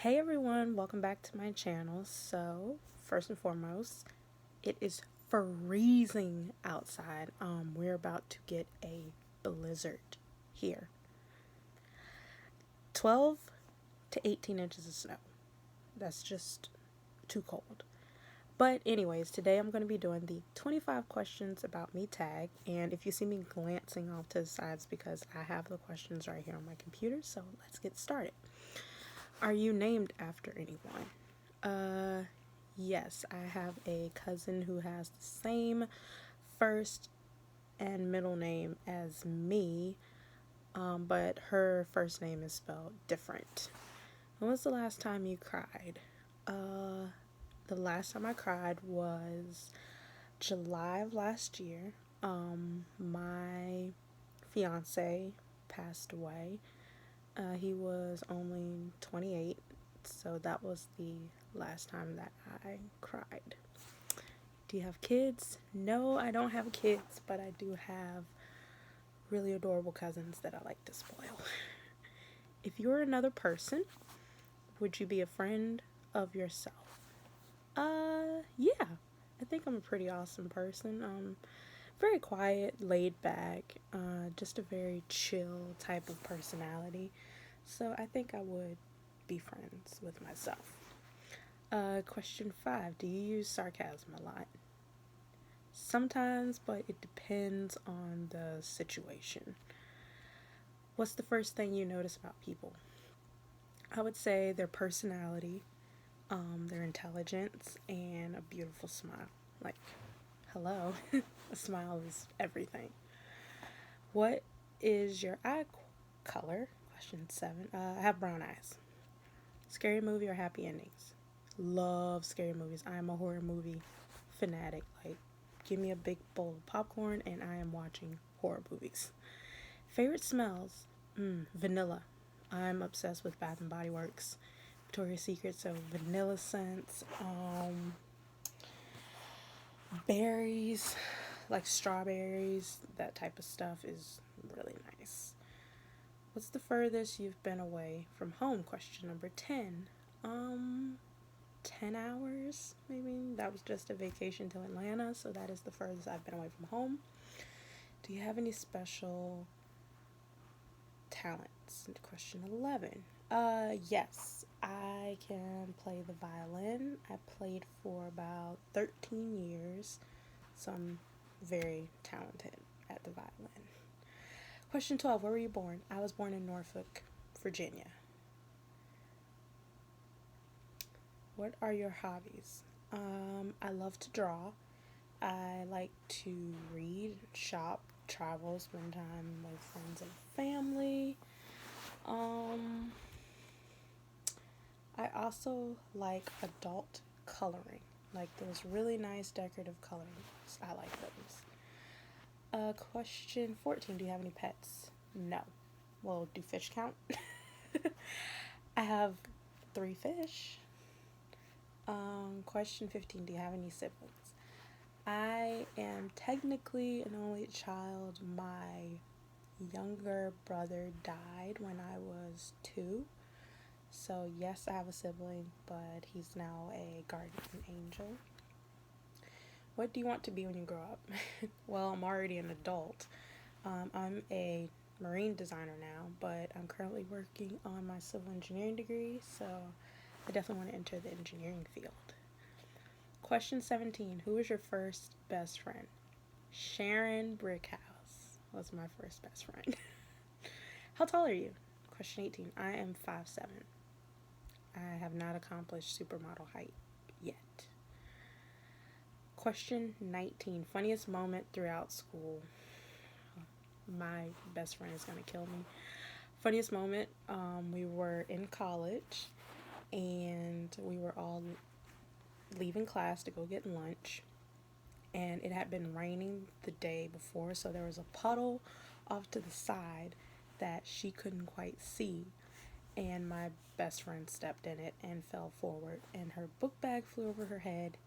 Hey everyone, welcome back to my channel. So, first and foremost, it is freezing outside. We're about to get a blizzard here. 12 to 18 inches of snow. That's just too cold. But anyways, today I'm going to be doing the 25 questions about me tag, and if you see me glancing off to the sides because I have the questions right here on my computer, so let's get started. Are you named after anyone? Yes, I have a cousin who has the same first and middle name as me, but her first name is spelled different. When was the last time you cried? The last time I cried was July of last year. My fiance passed away. He was only 28, so that was the last time that I cried. Do you have kids? No, I don't have kids, but I do have really adorable cousins that I like to spoil. If you were another person, would you be a friend of yourself? Yeah. I think I'm a pretty awesome person. Very quiet, laid back, just a very chill type of personality. So I think I would be friends with myself. Question 5. Do you use sarcasm a lot? Sometimes, but it depends on the situation. What's the first thing you notice about people? I would say their personality, their intelligence, and a beautiful smile. Like, hello, a smile is everything. What is your eye color? Question 7. I have brown eyes. Scary movie or happy endings? Love scary movies. I am a horror movie fanatic. Like, give me a big bowl of popcorn and I am watching horror movies. Favorite smells? Vanilla. I'm obsessed with Bath and Body Works, Victoria's Secret, so vanilla scents. Berries, like strawberries, that type of stuff is really nice. What's the furthest you've been away from home? Question number 10. 10 hours, maybe. That was just a vacation to Atlanta, so that is the furthest I've been away from home. Do you have any special talents? Question 11. Yes, I can play the violin. I played for about 13 years, so I'm very talented at the violin. Question 12. Where were you born? I was born in Norfolk, Virginia. What are your hobbies? I love to draw. I like to read, shop, travel, spend time with friends and family. I also like adult coloring, like those really nice decorative coloring books. I like those. Question 14. Do you have any pets? No. Well, do fish count? I have 3 fish. Question 15. Do you have any siblings? I am technically an only child. My younger brother died when I was 2. So, yes, I have a sibling, but he's now a guardian angel. What do you want to be when you grow up? Well, I'm already an adult. I'm a marine designer now, but I'm currently working on my civil engineering degree, so I definitely want to enter the engineering field. Question 17. Who was your first best friend? Sharon Brickhouse was my first best friend. How tall are you? Question 18. I am 5'7". I have not accomplished supermodel height yet. Question 19. Funniest moment throughout school. My best friend is going to kill me. Funniest moment, we were in college and we were all leaving class to go get lunch, and it had been raining the day before, so there was a puddle off to the side that she couldn't quite see, and my best friend stepped in it and fell forward, and her book bag flew over her head,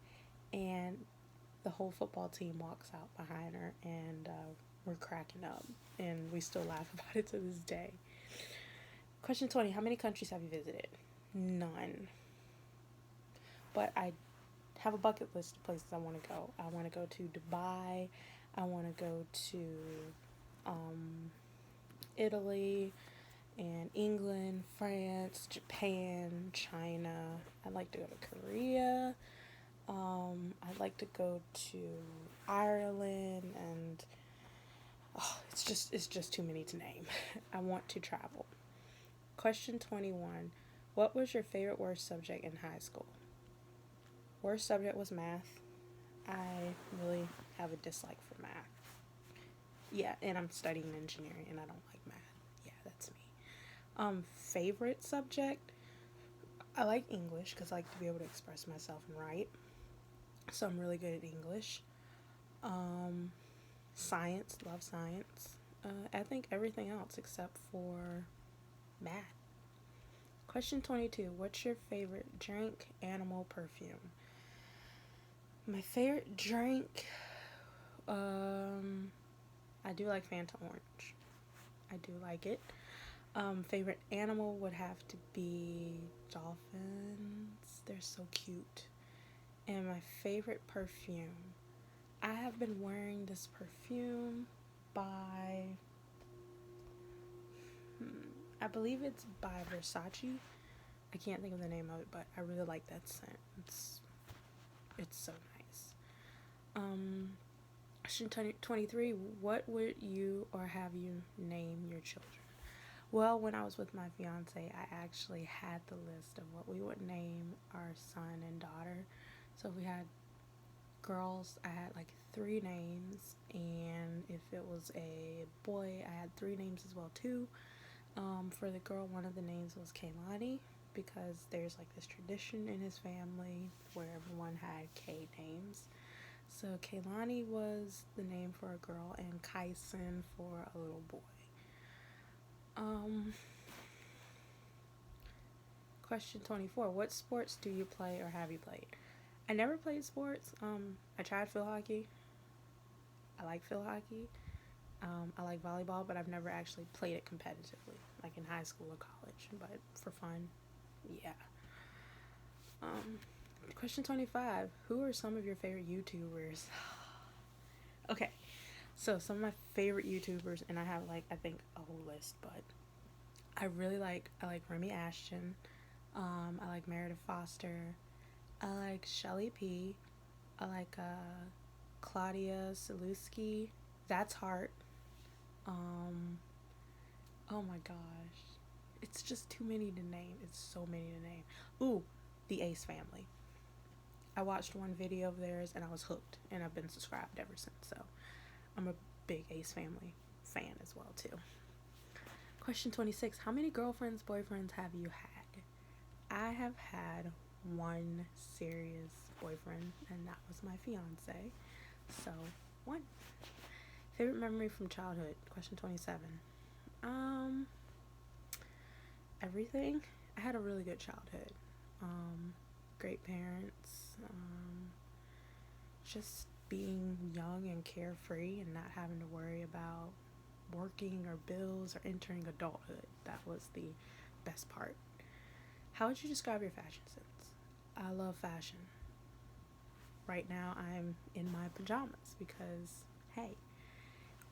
and the whole football team walks out behind her, and we're cracking up, and we still laugh about it to this day. Question 20. How many countries have you visited? None. But I have a bucket list of places I want to go. I want to go to Dubai. I want to go to um, Italy and England, France, Japan, China. I'd like to go to Korea. I'd like to go to Ireland, and it's just too many to name. I want to travel. Question 21. What was your favorite worst subject in high school? Worst subject was math. I really have a dislike for math. Yeah, and I'm studying engineering and I don't like math. Yeah, that's me. Favorite subject? I like English because I like to be able to express myself and write. So I'm really good at English. Um, Science, love science. I think everything else except for math. Question 22. What's your favorite drink, animal, perfume? My favorite drink, I do like Fanta Orange. I do like it. Favorite animal would have to be dolphins. They're so cute. And my favorite perfume. I have been wearing this perfume by, I believe it's by Versace. I can't think of the name of it, but I really like that scent. It's so nice. Um, Question 23. What would you or have you name your children? Well, when I was with my fiance, I actually had the list of what we would name our son and daughter. So if we had girls, I had like 3 names, and if it was a boy, I had 3 names as well too. For the girl, one of the names was Kaylani because there's like this tradition in his family where everyone had K names. So Kaylani was the name for a girl, and Kyson for a little boy. Um, Question 24. What sports do you play or have you played? I never played sports. I tried field hockey. I like field hockey. I like volleyball, but I've never actually played it competitively, like in high school or college. But for fun, yeah. Um, Question 25. Who are some of your favorite YouTubers? Okay, so some of my favorite YouTubers, and I have like I think a whole list, but I like Remy Ashton. I like Meredith Foster. I like Shelly P. I like Claudia Saluski. That's Heart. Um, oh my gosh, it's just too many to name. It's so many to name. Ooh, the Ace Family. I watched one video of theirs and I was hooked, and I've been subscribed ever since. So I'm a big Ace Family fan as well too. Question 26. How many girlfriends, boyfriends have you had? I have had one serious boyfriend, and that was my fiance. So, one. Favorite memory from childhood? Question 27. Um, Everything. I had a really good childhood. Great parents. Just being young and carefree and not having to worry about working or bills or entering adulthood. That was the best part. How would you describe your fashion sense? I love fashion. Right now, I'm in my pajamas because, hey,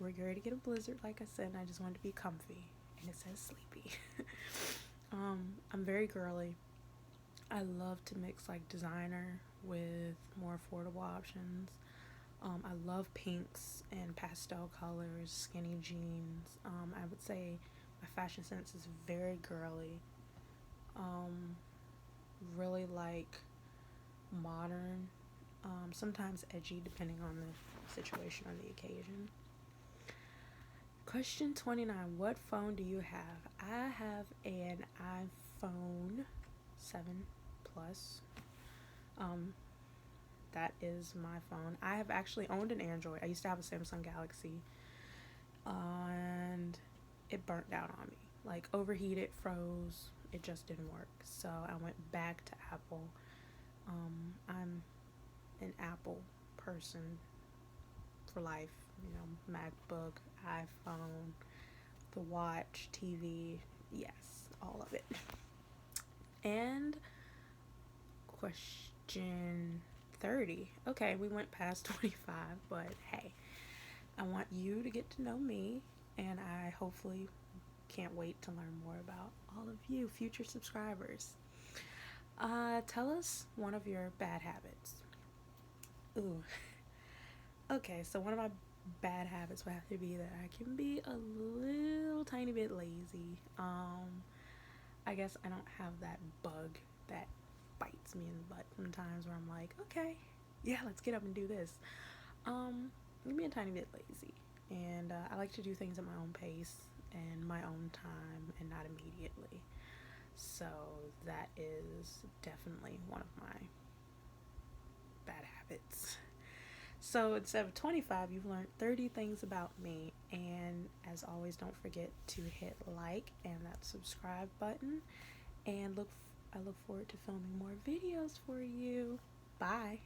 we're ready to get a blizzard, like I said, and I just want to be comfy. And it says sleepy. I'm very girly. I love to mix like designer with more affordable options. I love pinks and pastel colors, skinny jeans. I would say my fashion sense is very girly. Um, really like modern, sometimes edgy depending on the situation or the occasion. Question 29. What phone do you have? I have an iPhone 7 Plus. Um, that is my phone. I have actually owned an Android. I used to have a Samsung Galaxy, and it burnt out on me. Like overheated, froze. It just didn't work. So I went back to Apple. I'm an Apple person for life. MacBook, iPhone, the watch, TV. Yes, all of it. And question 30. Okay, we went past 25, but hey, I want you to get to know me, and I hopefully can't wait to learn more about all of you, future subscribers. Tell us one of your bad habits. Ooh. Okay, so one of my bad habits would have to be that I can be a little tiny bit lazy. I guess I don't have that bug that bites me in the butt sometimes where I'm like, okay, yeah, let's get up and do this. I can be a tiny bit lazy, and I like to do things at my own pace and my own time and not immediately. So that is definitely one of my bad habits. So instead of 25, you've learned 30 things about me. And as always, don't forget to hit like and that subscribe button. And I look forward to filming more videos for you. Bye.